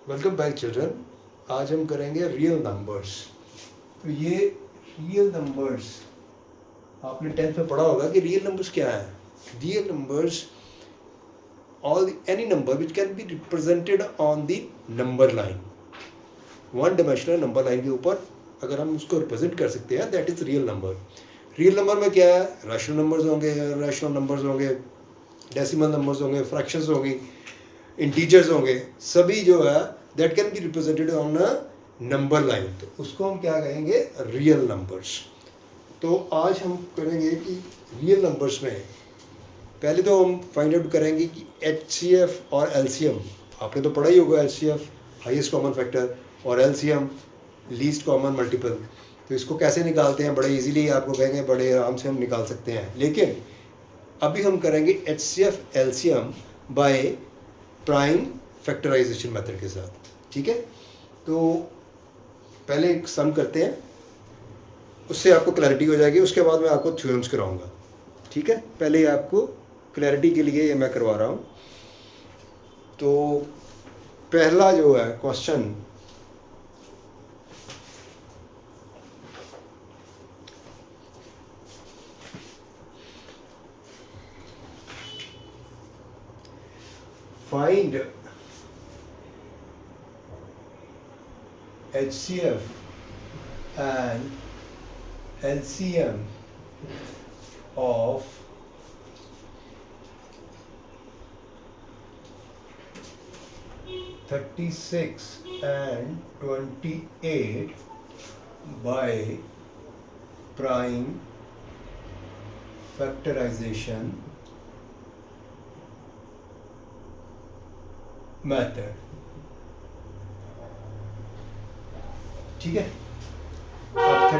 Welcome back children. आज हम करेंगे रियल नंबर्स। तो ये रियल नंबर्स आपने 10th में पढ़ा होगा कि रियल नंबर्स क्या है। Real numbers all any number which can be represented on the number line, one dimensional number line के ऊपर अगर हम उसको रिप्रेजेंट कर सकते हैं, that is real number. Real number में क्या है, रैशनल नंबर्स होंगे, रैशनल नंबर्स होंगे, डेसिमल नंबर्स होंगे, फ्रैक्शंस होंगी, इंटीजर्स होंगे, सभी जो है that can be represented on a number line, तो उसको हम क्या कहेंगे, रियल नंबर्स। तो आज हम करेंगे कि रियल नंबर्स में पहले तो हम फाइंड आउट करेंगे कि HCF और LCM। आपने तो पढ़ा ही होगा, HCF हाईएस्ट कॉमन फैक्टर और LCM लीस्ट कॉमन मल्टीपल। तो इसको कैसे निकालते हैं, बड़े इजीली आपको कहेंगे, बड़े आराम से हम निकाल सकते हैं। लेकिन अभी हम करेंगे HCF LCM by prime factorization method के साथ, ठीक है। तो पहले एक सम करते हैं, उससे आपको क्लैरिटी हो जाएगी, उसके बाद मैं आपको थ्योरम्स कराऊंगा, ठीक है। पहले आपको क्लैरिटी के लिए ये मैं करवा रहा हूँ। तो पहला जो है question, find HCF and LCM of 36 and 28 by prime factorization method, ठीक है। अब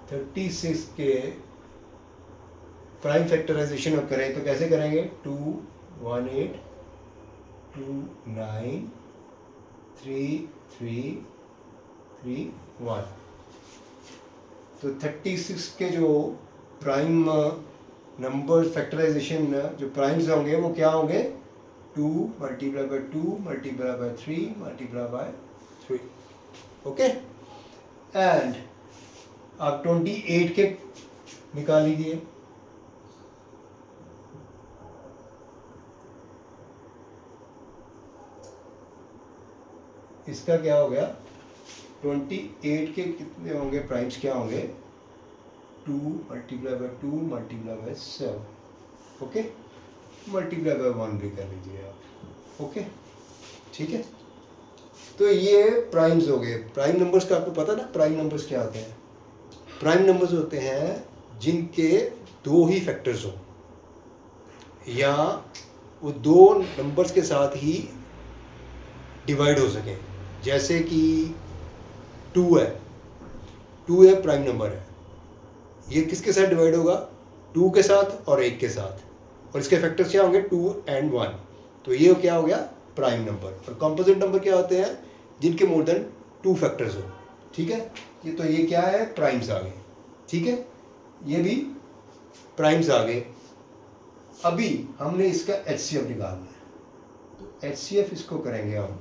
36 के प्राइम फैक्टराइजेशन अब करें तो कैसे करेंगे, 2 1 8 2 9 3 3 3 1। तो 36 के जो प्राइम नंबर फैक्टराइजेशन जो प्राइम्स होंगे वो क्या होंगे, 2 multiply by 2 multiply by 3 multiply by 3, okay. And आप 28 के निकाल लीजिए। इसका क्या हो गया, 28 के कितने होंगे प्राइम्स, क्या होंगे, 2 multiply by 2 multiply bye 7, okay. Multiply by 1 भी कर लीजिए आप, ओके, ठीक है। तो ये प्राइम्स हो गए। प्राइम नंबर्स का आपको पता ना, प्राइम नंबर्स क्या होते हैं। प्राइम नंबर्स होते हैं जिनके दो ही फैक्टर्स हो, या वो दो नंबर्स के साथ ही डिवाइड हो सके। जैसे कि 2 है प्राइम नंबर है, ये किसके साथ डिवाइड होगा, 2 के साथ और 1 के साथ, और इसके फैक्टर्स क्या होंगे, 2 and 1। तो ये क्या हो गया, प्राइम नंबर। और कंपोजिट नंबर क्या होते हैं, जिनके मोर देन 2 फैक्टर्स हो, ठीक है। तो ये क्या है, प्राइम्स आ गए, ठीक है। ये भी प्राइम्स आ गए। अभी हमने इसका HCF निकालना है, तो HCF इसको करेंगे हम,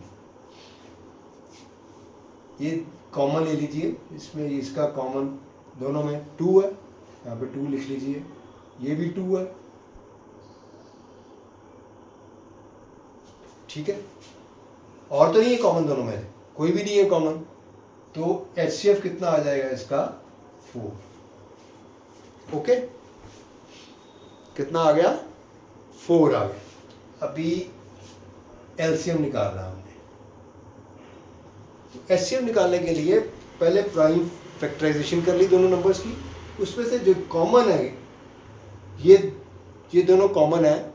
ये कॉमन ले लीजिए, इसमें इसका कॉमन दोनों में 2 है, यहाँ पे 2 लिख लीजिए, ये भी 2 है, ठीक है। और तो नहीं है कॉमन, दोनों में कोई भी नहीं है कॉमन। तो HCF कितना आ जाएगा इसका, 4, ओके। कितना आ गया, 4 आ गया। अभी LCM निकालना है हमने। तो HCF निकालने के लिए पहले प्राइम फैक्टराइजेशन कर ली दोनों नंबर्स की, उसमें से जो कॉमन है, ये दोनों कॉमन है,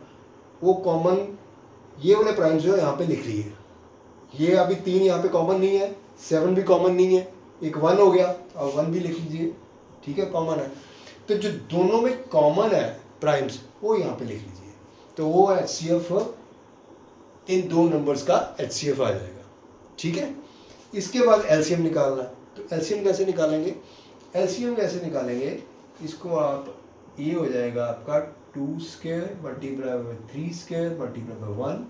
वो कॉमन ये वाले प्राइम्स जो यहाँ पे लिख लिए। ये अभी 3 यहाँ पे कॉमन नहीं है, 7 भी कॉमन नहीं है, एक 1 हो गया, और 1 भी लिख लीजिए, ठीक है, कॉमन है। तो जो दोनों में कॉमन है प्राइम्स, वो यहाँ पे लिख लीजिए। तो वो HCF, इन दो नंबर्स का HCF आ जाएगा, ठीक है। इसके बाद LCM निकालना है। तो LCM कैसे निकालेंगे, LCM कैसे निकालेंगे, इसको आप, ये हो जाएगा आपका 2 square multiply by 3 square multiply by 1,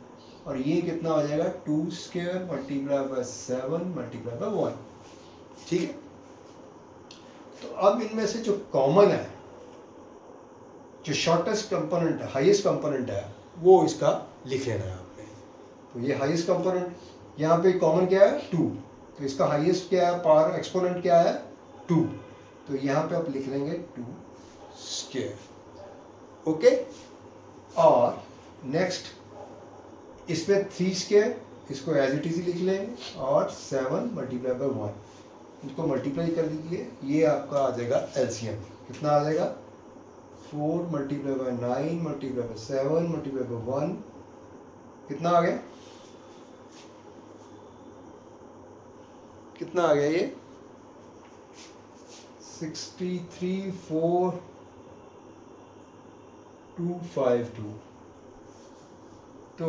और ये कितना हो जाएगा 2 square multiply by 7 multiply by 1, ठीक है। तो अब इनमें से जो कॉमन है, जो शॉर्टेस्ट कंपोनेंट है, हाईएस्ट कंपोनेंट है, वो इसका लिख लेना है आपने। तो ये हाईएस्ट कंपोनेंट यहाँ पे कॉमन क्या है 2, तो इसका हाईएस्ट क्या है, पावर एक्सपोनेंट क्या है 2, तो यहाँ पे आप लिख लेंगे 2 स्क्वायर, ओके। और नेक्स्ट इसमें 3 स्क्वायर, इसको एज इट इज लिख लेंगे, और 7 मल्टीप्लाई बाय 1, इसको मल्टीप्लाई कर दीजिए, ये आपका आ जाएगा एलसीएम। कितना आ जाएगा 4 multiply bye 9 multiply by 7 multiply by 1, कितना आ गया, कितना आ गया ये 634252। तो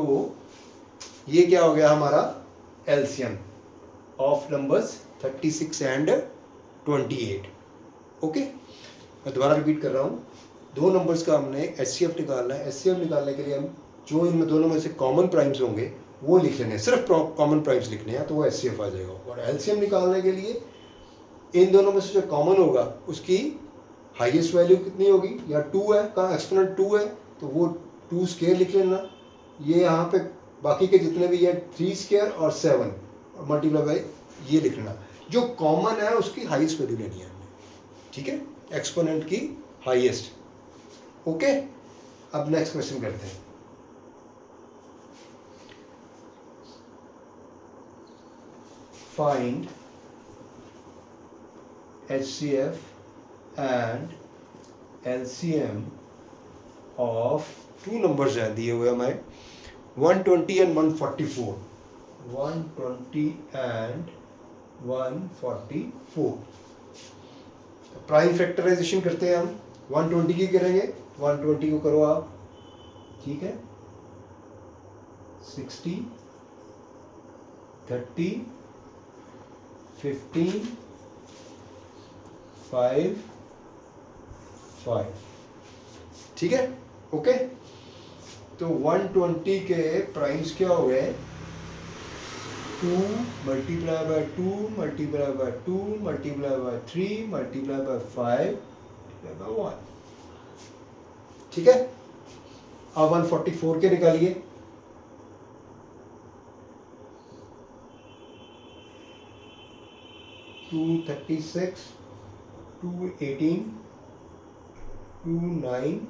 ये क्या हो गया हमारा LCM of numbers 36 and 28, okay. मैं दोबारा रिपीट कर रहा हूँ, दो नंबर्स का हमने एचसीएफ निकालना है। एचसीएफ निकालने के लिए हम जो इनमें दोनों में से कॉमन प्राइम्स होंगे वो लिख लेने हैं, सिर्फ कॉमन प्राइम्स लिखने हैं, तो वो एचसीएफ आ जाएगा। और एलसीएम निकालने के लिए इन दोनों में से जो कॉमन होगा उसकी हाईएस्ट वैल्यू कितनी होगी, या 2 है, का एक्सपोनेंट 2 है, तो वो 2 स्क्वायर लिख लेना। ये यहाँ पे बाकी के जितने भी है 3 स्क्वायर और 7 मल्टीप्लाई बाय ये लिखना, जो कॉमन है उसकी हाईएस्ट वैल्यू लेनी है हमने, ठीक है, एक्सपोनेंट की हाईएस्ट, ओके। अब नेक्स्ट क्वेश्चन करते हैं। Find HCF and LCM of 2 numbers हैं दिए हुए हमें 120 and 144, 120 and 144। प्राइम फैक्टराइजेशन करते हैं हम, 120 की करेंगे, 120 को करो आप, ठीक है, 60 30 15 5 5, ठीक है, ओके। तो 120 के प्राइम्स क्या हो गए 2 multiply by 2 multiply by 2 multiply by 3 multiply bye 5 multiply by 1, ठीक है। अब 144 के निकालिए, 236 218 29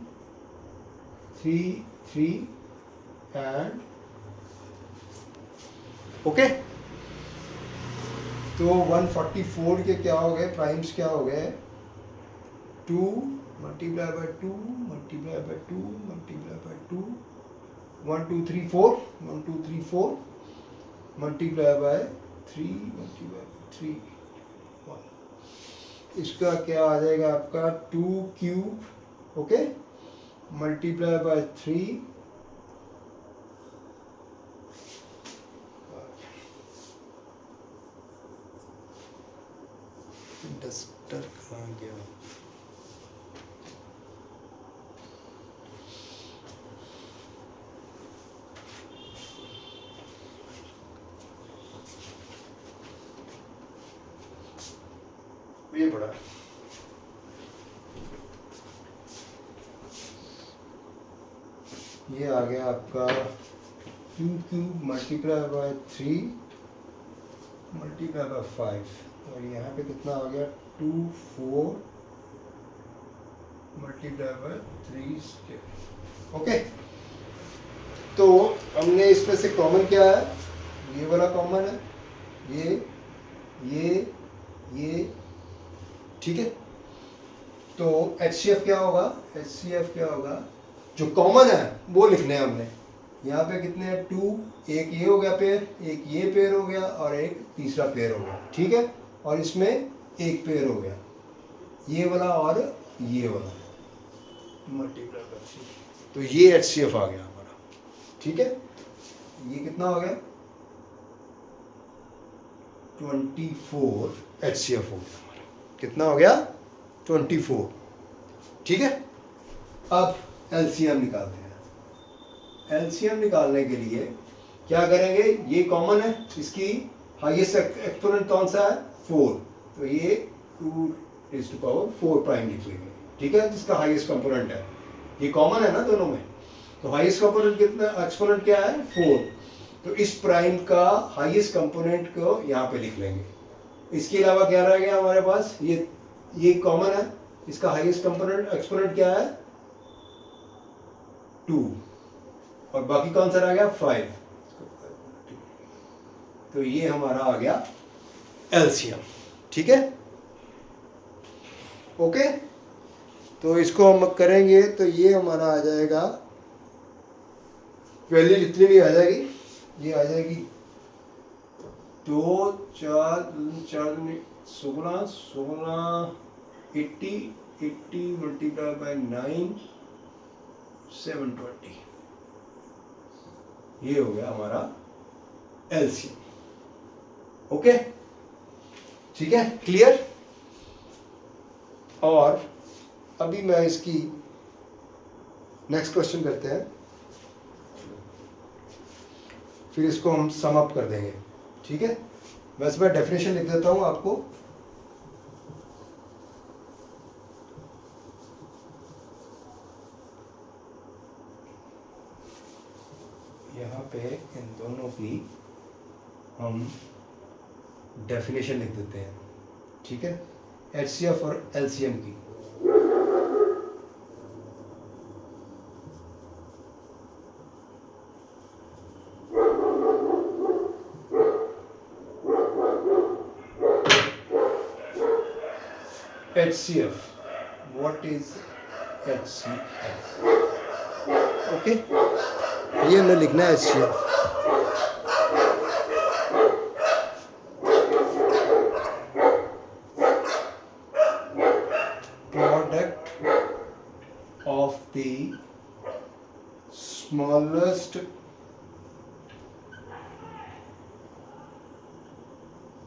33 एंड ओके। तो 144 के क्या हो गए प्राइम्स, क्या हो गए 2 multiply by 2 multiply by 2 multiply by 2 1 2 3 4 1 2 3 4 multiply by 3 multiply by 3 1, इसका क्या आ जाएगा आपका 2 cube, okay, multiply by 3 duster कहाँ गया, ये बड़ा ये आ गया आपका 2 cube multiply by 3 multiply bye 5, और यहाँ पे कितना आ गया 2 4 मल्टीप्लाई बाय 3 स्क्वायर, ओके। तो हमने इसमें से कॉमन क्या है, ये वाला कॉमन है, ये ठीक है। तो HCF क्या होगा, HCF क्या होगा, जो कॉमन है वो लिखने हैं हमने। यहाँ पे कितने हैं 2, एक ये हो गया पेयर, एक ये पेयर हो गया, और एक तीसरा पेयर हो गया, ठीक है। और इसमें एक पेयर हो गया ये वाला और ये वाला, मल्टीप्लाई बाय 3, तो ये HCF आ गया हमारा, ठीक है। ये कितना हो गया 24 HCF हो गया हमारा, कितना हो गया 24, ठीक है। अब LCM निकालते हैं। LCM निकालने के लिए क्या करेंगे, ये कॉमन है, इसकी हाईएस्ट एक्सपोनेंट कौन सा है, 4, तो ये 2⁴ प्राइम लिख लेंगे, ठीक है, जिसका हाईएस्ट कंपोनेंट है, ये कॉमन है ना दोनों में, तो हाईएस्ट कंपोनेंट कितना, एक्सपोनेंट क्या है 4, तो इस प्राइम का हाईएस्ट कंपोनेंट को यहाँ पे लिख लेंगे। इसके अलावा क्या रह गया हमारे पास, ये कॉमन है, इसका हाईएस्ट कंपोनेंट एक्सपोनेंट क्या है 2, और बाकी कौन सा रह गया 5, तो ये हमारा आ गया एलसीएम, ठीक है, ओके। तो इसको हम करेंगे तो ये हमारा आ जाएगा, वैल्यू जितनी भी आ जाएगी, ये आ जाएगी 2 4 4 16 16 80 80 मल्टीप्लाई बाय 9 720, ये हो गया हमारा एलसीएम, ओके, ठीक है, क्लियर। और अभी मैं इसकी नेक्स्ट क्वेश्चन करते हैं, फिर इसको हम सम अप कर देंगे, ठीक है। वैसे मैं डेफिनेशन लिख देता हूं आपको, यहाँ पे इन दोनों की हम डेफिनेशन लिख देते हैं, ठीक है, एचसीएफ और एलसीएम की। HCF, what is HCF? Okay, ये हमें लिखना है HCF। Product of the smallest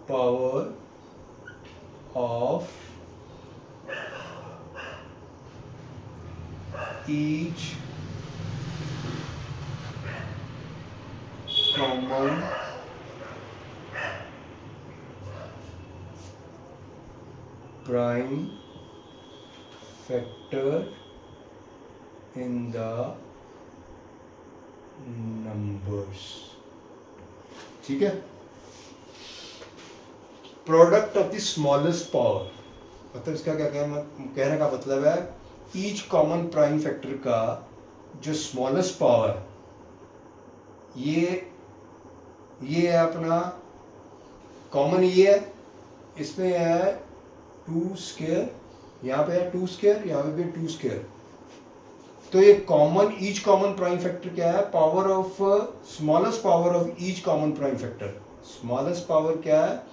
power of each common prime factor in the numbers, ठीक है। Product of the smallest power, मतलब इसका क्या कहने का मतलब है, ईच कॉमन प्राइम फैक्टर का जो स्मॉलेस्ट पावर, ये है अपना कॉमन, ये है, इसमें है 2 स्क्वायर, यहाँ पे है 2 स्क्वायर, यहाँ पे भी 2 स्क्वायर, तो ये common, each common prime factor क्या है, power of smallest power of each common prime factor, smallest power क्या है,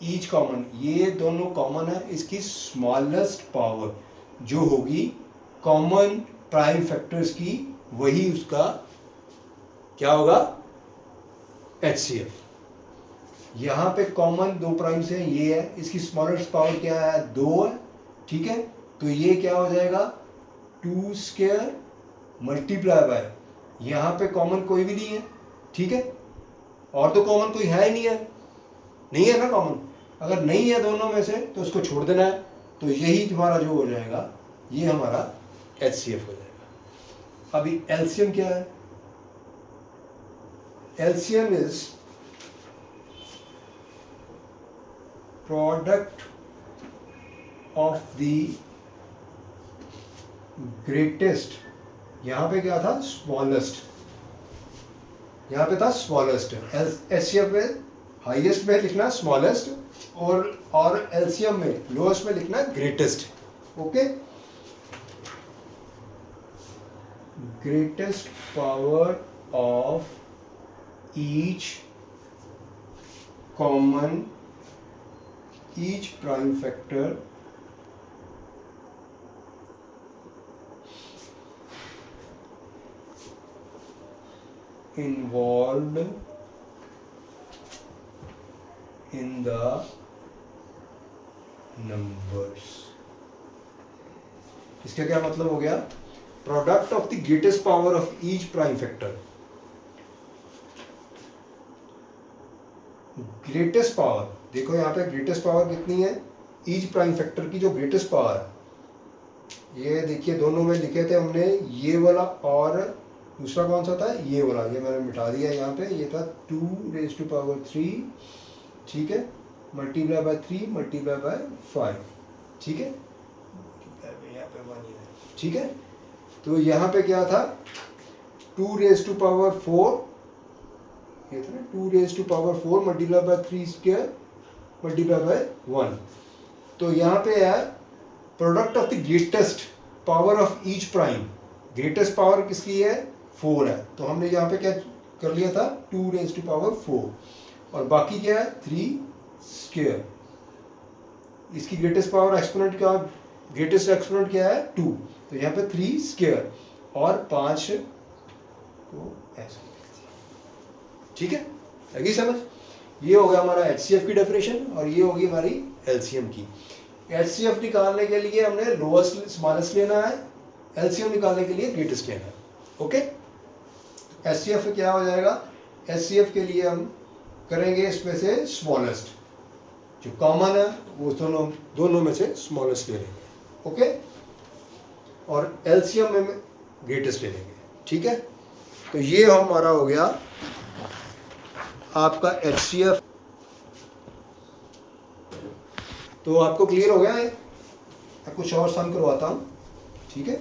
ईच कॉमन, ये दोनों कॉमन है, इसकी स्मॉलेस्ट पावर जो होगी कॉमन प्राइम फैक्टर्स की, वही उसका क्या होगा, HCF। यहाँ पे कॉमन 2 प्राइम से ये है, इसकी स्मॉलेस्ट पावर क्या है 2 है, ठीक है, तो ये क्या हो जाएगा 2 स्क्वायर मल्टीप्लाई बाय, यहाँ पे कॉमन कोई भी नहीं है, ठीक है, और तो कॉमन कोई है ही नहीं है ना कॉमन, अगर नहीं है दोनों में से तो उसको छोड़ देना है, तो यही तुम्हारा जो हो जाएगा, ये हमारा HCF हो जाएगा। अभी एलसीएम क्या है, LCM is product of the greatest, यहाँ पे क्या था स्मॉलेस्ट, यहाँ पे था स्मॉलेस्ट, HCF में हाईएस्ट में लिखना स्मॉलेस्ट, और एलसीएम में लोएस्ट में लिखना greatest, okay. Greatest power of each common, each prime factor involved in the numbers। इसका क्या मतलब हो गया, product of the greatest power of each prime factor, greatest power, देखो यहाँ पे ग्रेटेस्ट पावर कितनी है, ईच प्राइम फैक्टर की जो ग्रेटेस्ट पावर है, ये देखिए दोनों में लिखे थे हमने, ये वाला और दूसरा कौन सा था, ये वाला, ये मैंने मिटा दिया यहाँ पे, ये था 2⁻3, ठीक है, मल्टीप्लाई बाय 3 मल्टीप्लाई बाय 5, ठीक है, यहाँ पे 1 है, ठीक है। तो यहाँ पे क्या था 2⁻4, ये था ना 2⁻4 multiply by 3 square multiply by 1। तो यहाँ पे है product of the greatest power of each prime, greatest power किसकी है 4 है, तो हमने यहाँ पे क्या कर लिया था 2⁻4, और बाकी क्या है 3 स्क्वायर, इसकी ग्रेटेस्ट पावर एक्सपोनेंट का ग्रेटेस्ट एक्सपोनेंट क्या है 2, तो यहाँ पे 3 स्क्वायर और 5 को ऐसा, ठीक है, लगी समझ। ये हो गया हमारा HCF की डेफिनेशन, और ये होगी हमारी LCM की। HCF निकालने के लिए हमने लोएस्ट स्मॉलेस्ट लेना है, LCM निकालने के लिए ग्रेटेस्ट लेना है, ओके। HCF क्या हो जाएगा, HCF के लिए हम करेंगे इसमें से स्मॉलेस्ट, जो कॉमन है वो दोनों में से स्मॉलेस्ट ले लेंगे, ओके, और LCM में ग्रेटेस्ट ले लेंगे, ठीक है। तो ये हमारा हो गया आपका HCF। तो आपको क्लियर हो गया है, मैं कुछ और सम करवाता हूँ, ठीक है।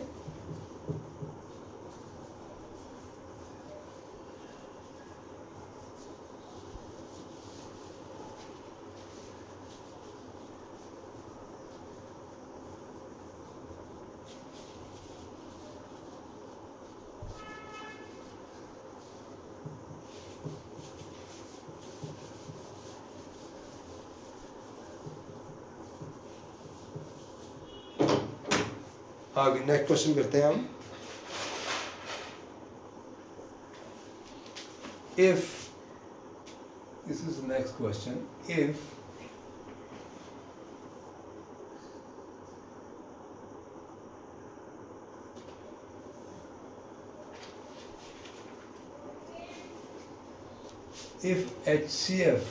आगे नेक्स्ट क्वेश्चन करते हैं हम। If this is next question, if HCF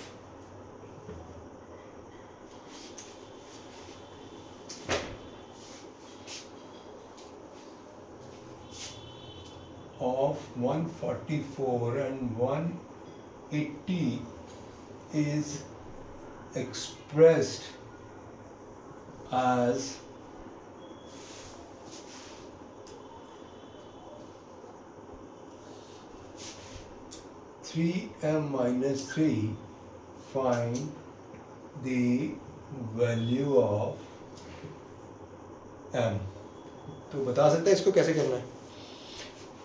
of 144 and 180 is expressed as (3m-3), find the value of m। तो बता सकते हैं इसको कैसे करना है,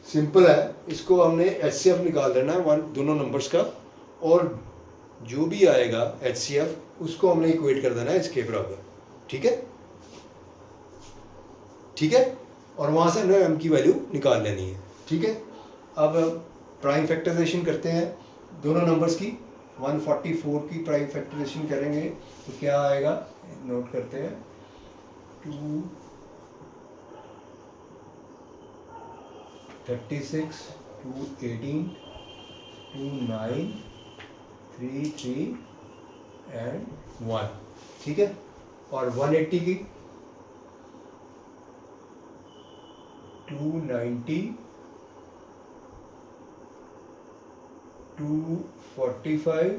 सिंपल है, इसको हमने HCF निकाल लेना है दोनों नंबर्स का, और जो भी आएगा HCF उसको हमने इक्वेट कर देना है इसके बराबर, ठीक है, ठीक है, और वहाँ से हमने m की वैल्यू निकाल लेनी है, ठीक है। अब प्राइम फैक्टराइजेशन करते हैं दोनों नंबर्स की, 144 की प्राइम फैक्टराइजेशन करेंगे तो क्या आएगा, नोट करते हैं, 236, 218, 29, 33 and 1, ठीक है, और 180 की 290, 245,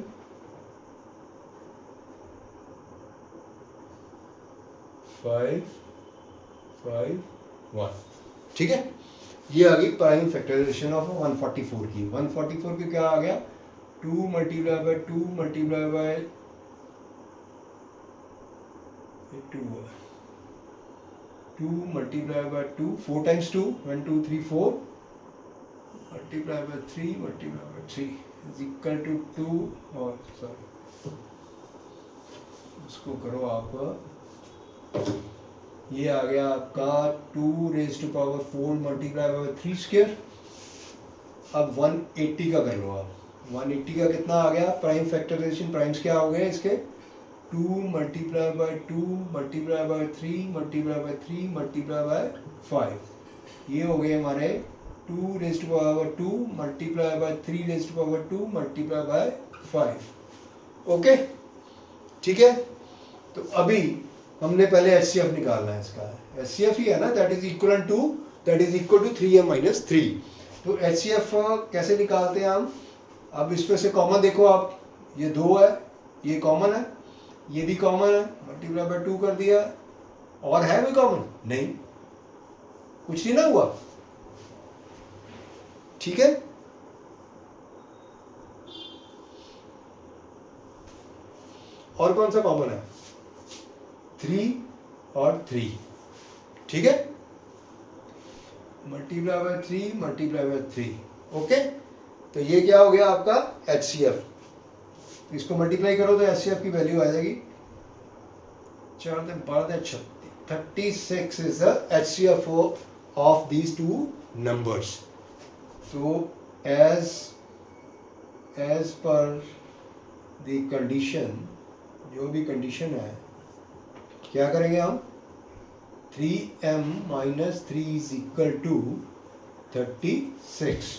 5, 5, 1, ठीक है। ये आ गई प्राइम फैक्टराइजेशन ऑफ 144 की। 144 की क्या आ गया, 2 multiply by 2 multiply by 2 multiply by 2, 4 times 2, 1 2 3 4, multiply by 3 multiply by 3 is equal to 2, और सॉरी उसको करो आप, ये आ गया आपका 2⁻4 मल्टीप्लाई बाय 3 स्क्वायर। अब 180 का कर लो आप, 180 का कितना आ गया, प्राइम फैक्टराइजेशन, प्राइम्स क्या हो गए इसके, 2 multiply by 2 multiply by 3 multiply by 3 multiply bye 5, ये हो गए हमारे 2⁻2 multiply by 3⁻2 multiply by 5, okay, ठीक है। तो अभी हमने पहले HCF निकालना है इसका, HCF ही है ना, that is equal to 3m-3। तो HCF कैसे निकालते हैं हम? अब इसमें से कॉमन देखो आप, ये 2 है, ये कॉमन है, ये भी कॉमन है, मल्टीप्लाई बाय 2 कर दिया। और है कोई कॉमन? नहीं, कुछ नहीं ना हुआ, ठीक है। और कौन सा कॉमन है? 3 और 3, ठीक है। Multiply by 3 multiply by 3, okay. तो ये क्या हो गया आपका HCF। इसको मल्टीप्लाई करो तो HCF की वैल्यू आ जाएगी 4 दिन 12 36 is the HCF of these two numbers. So as per the condition, जो भी कंडीशन है, क्या करेंगे हम? 3m-3 is equal to 36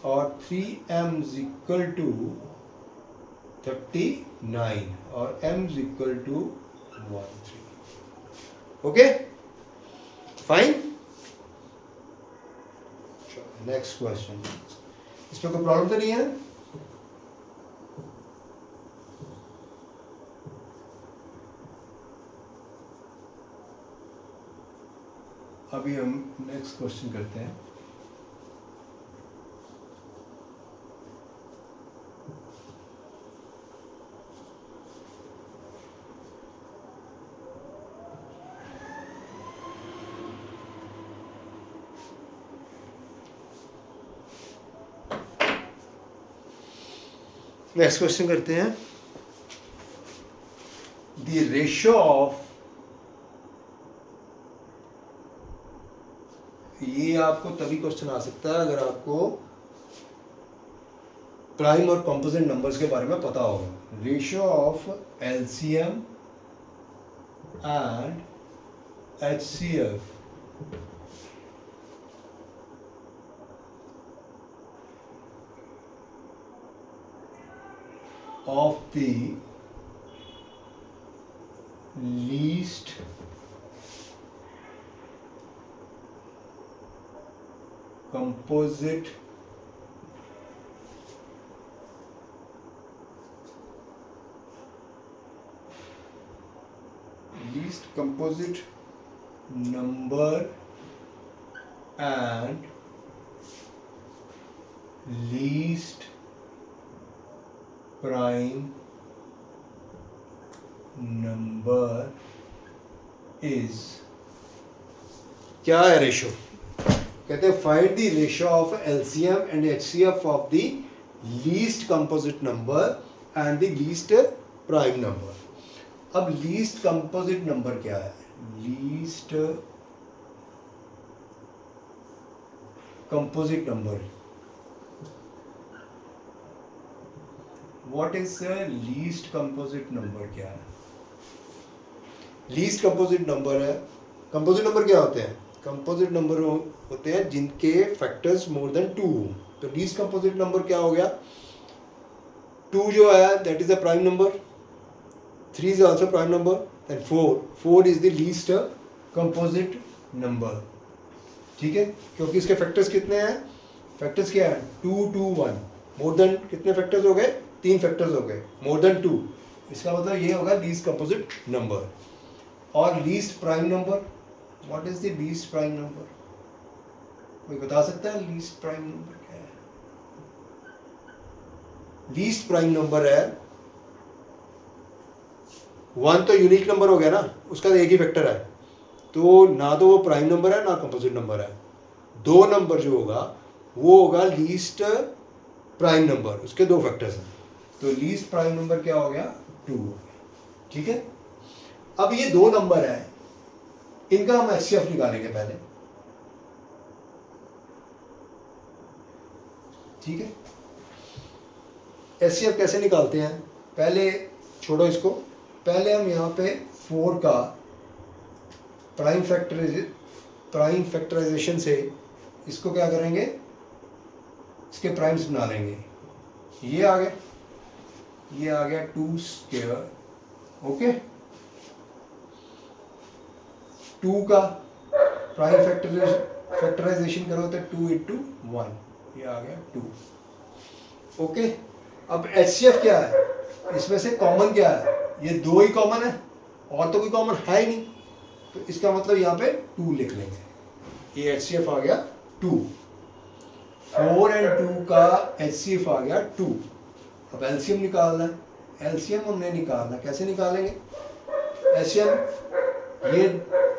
और 3m is equal to 39 और m is equal to 1, 3। Okay, fine. Next question, इसमें कोई प्रॉब्लम तो नहीं है? अभी हम नेक्स्ट क्वेश्चन करते हैं। नेक्स्ट क्वेश्चन करते हैं। द रेशियो ऑफ, ये आपको तभी क्वेश्चन आ सकता है अगर आपको प्राइम और कंपोजिट नंबर्स के बारे में पता होगा। Ratio of LCM and HCF of the least composite number and least prime number is, क्या है रेशियो? कहते हैं find the ratio of LCM and HCF of the least composite number and the least prime number. अब least composite number क्या है? Least composite number, what is least composite number? क्या है least composite number? है composite number क्या होते हैं? Composite number होते हैं जिनके फैक्टर्स मोर देन 2। तो लीस्ट कंपोजिट नंबर क्या हो गया? 2 जो है that is the prime number, 3 is also prime number, and 4 is the least composite number, ठीक है। क्योंकि इसके फैक्टर्स कितने हैं? फैक्टर्स क्या है? 2, 2, 1। मोर देन कितने फैक्टर्स हो गए? 3 फैक्टर्स हो गए, मोर देन 2। इसका मतलब ये होगा लीस्ट कंपोजिट नंबर। और least prime number, what is the least prime number? कोई बता सकता है लीस्ट प्राइम नंबर क्या है? लीस्ट प्राइम नंबर है 1, तो यूनिक नंबर हो गया ना, उसका एक ही फैक्टर है, तो ना तो वो प्राइम नंबर है ना कंपोजिट नंबर है। 2 नंबर जो होगा वो होगा लीस्ट प्राइम नंबर, उसके 2 फैक्टर्स हैं। तो लीस्ट प्राइम नंबर क्या हो गया? 2 हो गया, ठीक है। अब ये 2 नंबर है, इनका हम HCF निकालेंगे पहले, ठीक है। HCF कैसे निकालते हैं? पहले छोड़ो इसको, पहले हम यहाँ पे 4 का प्राइम फैक्टराइजेशन से इसको क्या करेंगे? इसके प्राइम्स बना लेंगे। ये आ गए, ये आ गया 2 स्क्वायर, ओके। 2 का प्राइम फैक्टराइजेशन करो तो 2 इंटू 1, ये आ गया 2, ओके। अब HCF क्या है, इसमें से कॉमन क्या है, ये 2 ही कॉमन है और तो कोई कॉमन है ही नहीं, तो इसका मतलब यहाँ पे 2 लिख लेंगे, ये HCF आ गया 2। 4 और 2 का HCF आ गया 2। अब LCM निकालना है, LCM हमने निकालना, कैसे निकालेंगे LCM, ये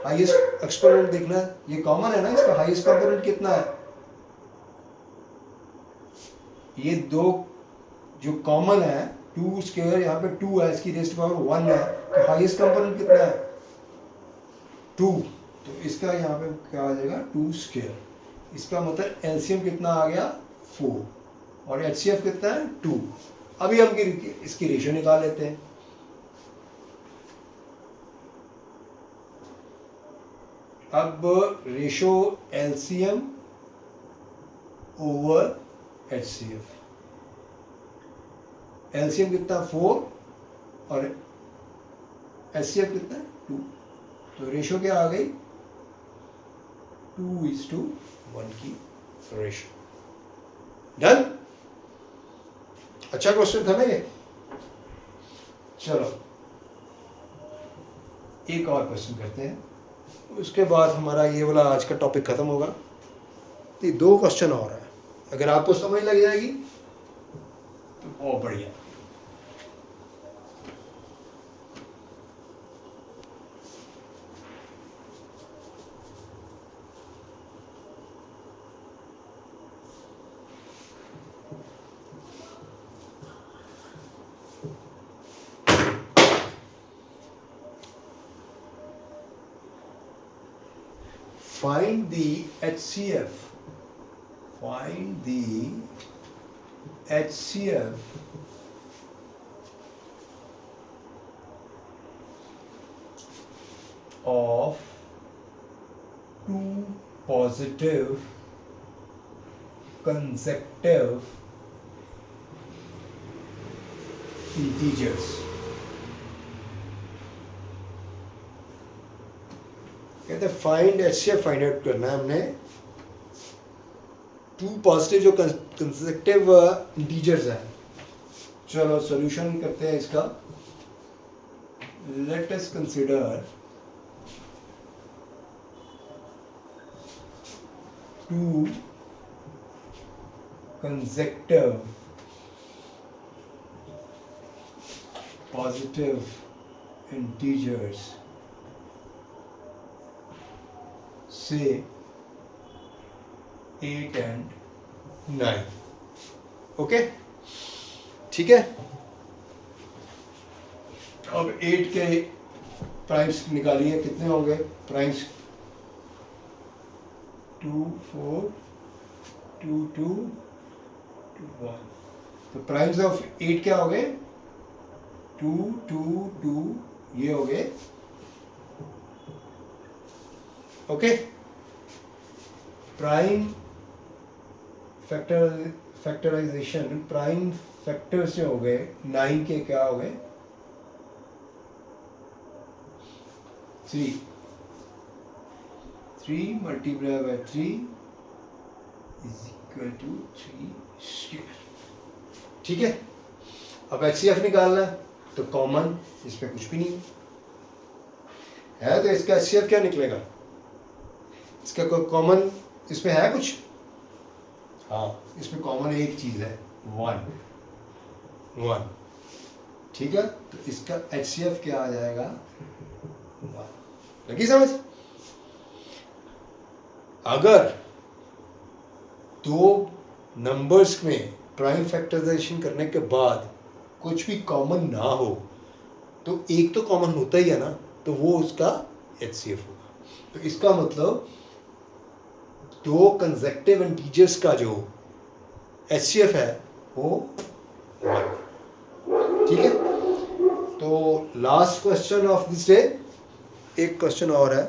हाईएस्ट एक्सपोनेंट देखना है, ये कॉमन है ना, इसका हाईएस्ट कंपोनेंट कितना है, ये 2 जो कॉमन है 2 स्क्वायर, यहाँ पे 2 है, इसकी रेज़ टू पावर 1 है, तो हाईएस्ट कंपोनेंट कितना है 2, तो इसका यहाँ पे क्या आ जाएगा 2 स्क्वायर, इसका मतलब LCM कितना आ गया 4 और HCF कितना है 2। अभी हम इसकी रेशियो निकाल लेते हैं, अब ratio LCM over HCF, LCM कितना 4 और HCF कितना 2, तो रेशियो क्या आ गई 2:1 की रेशियो। डन, अच्छा क्वेश्चन था ना ये। चलो एक और क्वेश्चन करते हैं, उसके बाद हमारा ये वाला आज का टॉपिक खत्म होगा। तो 2 क्वेश्चन और है, अगर आपको समझ लग जाएगी तो बहुत बढ़िया। Find the HCF. Find the HCF of 2 positive consecutive integers. कहते हैं फाइंड HCF फाइंड आउट करना है हमने 2 पॉजिटिव जो कंसेक्टिव इंटीजर्स हैं। चलो सॉल्यूशन करते हैं इसका। Let us consider 2 consecutive positive integers, say 8 and 9, okay ठीक है। अब 8 के प्राइम्स निकालिए, कितने होंगे प्राइम्स 2 4 2 2 2 1, तो प्राइम्स ऑफ 8 क्या हो गए 2 2 2, ये हो गए okay. Prime factorization, prime factor से हो गए 9 के क्या हो गए 3 multiply by 3 is equal to 3 square, ठीक है। अब HCF निकालना है तो कॉमन, इसमें कुछ भी नहीं है तो इसका HCF क्या निकलेगा, इसका कॉमन इसमें है कुछ, हाँ इसमें कॉमन एक चीज है 1, ठीक है। तो इसका HCF क्या आ जाएगा 1, लगी समझ। अगर 2 नंबर्स में प्राइम फैक्टराइजेशन करने के बाद कुछ भी कॉमन ना हो तो एक तो कॉमन होता ही है ना, तो वो उसका HCF होगा। तो इसका मतलब 2 कंसेक्टिव इंटीजर्स का जो HCF है वो 1, ठीक है। तो last question of this day, एक क्वेश्चन और है।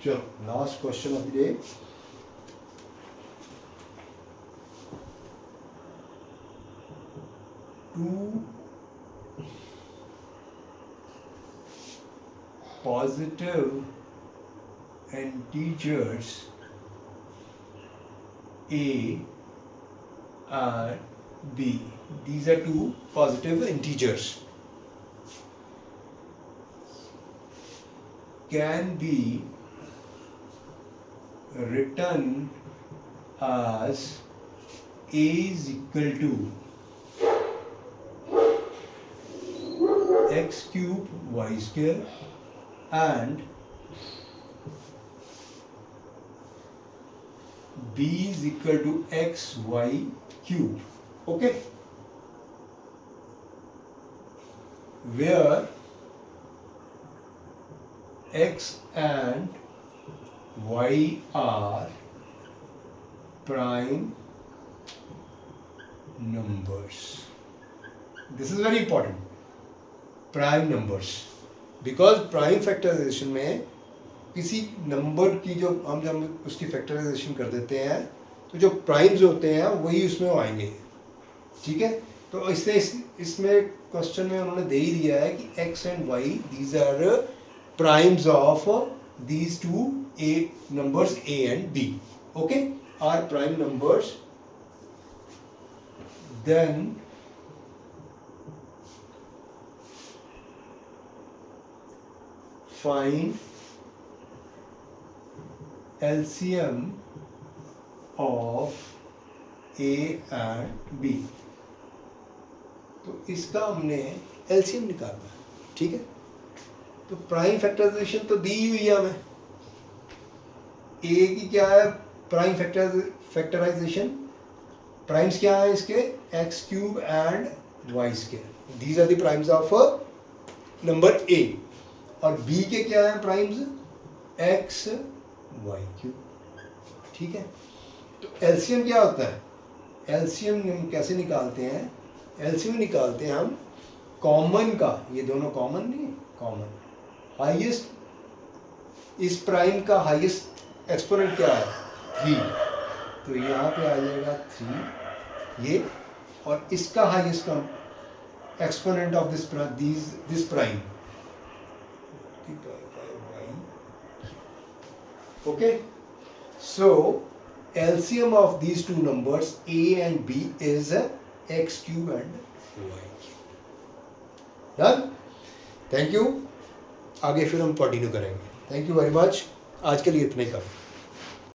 चलो last question of the day. Two positive integers a and b. These are two positive integers. Can be written as a is equal to x cube y square and b is equal to x y cube. Okay, where x and y are prime numbers. This is very important. Prime numbers, because prime factorization में किसी number की जो हम जब उसकी factorisation कर देते हैं तो जो प्राइम्स होते हैं वही उसमें आएंगे. ठीक है, तो इसमें क्वेश्चन में उन्होंने दे ही दिया है कि x and y these are primes of these two a numbers a and b. Okay, are prime numbers. Then find LCM of A and B. तो इसका हमने LCM निकालना है. ठीक है, तो प्राइम फैक्टराइजेशन तो दी हुई है हमें. A की क्या है प्राइम फैक्टराइजेशन? प्राइम्स क्या है इसके? x cube and y square. These are the primes of number A. और b के क्या है प्राइम्स? x y cube. ठीक है, तो एलसीएम क्या होता है? एलसीएम हम कैसे निकालते हैं? एलसीएम निकालते हैं हम कॉमन का. ये दोनों कॉमन नहीं है, कॉमन. हाईएस्ट इस प्राइम का हाईएस्ट एक्सपोनेंट क्या है? 3. तो यहाँ पे आ जाएगा 3 ये, और इसका highest exponent of this prime. Okay, so LCM of these two numbers a and b is x cube and y cube. Done? Thank you. आगे फिर हम कंटिन्यू करेंगे. Thank you very much. आज के लिए इतना ही काफी.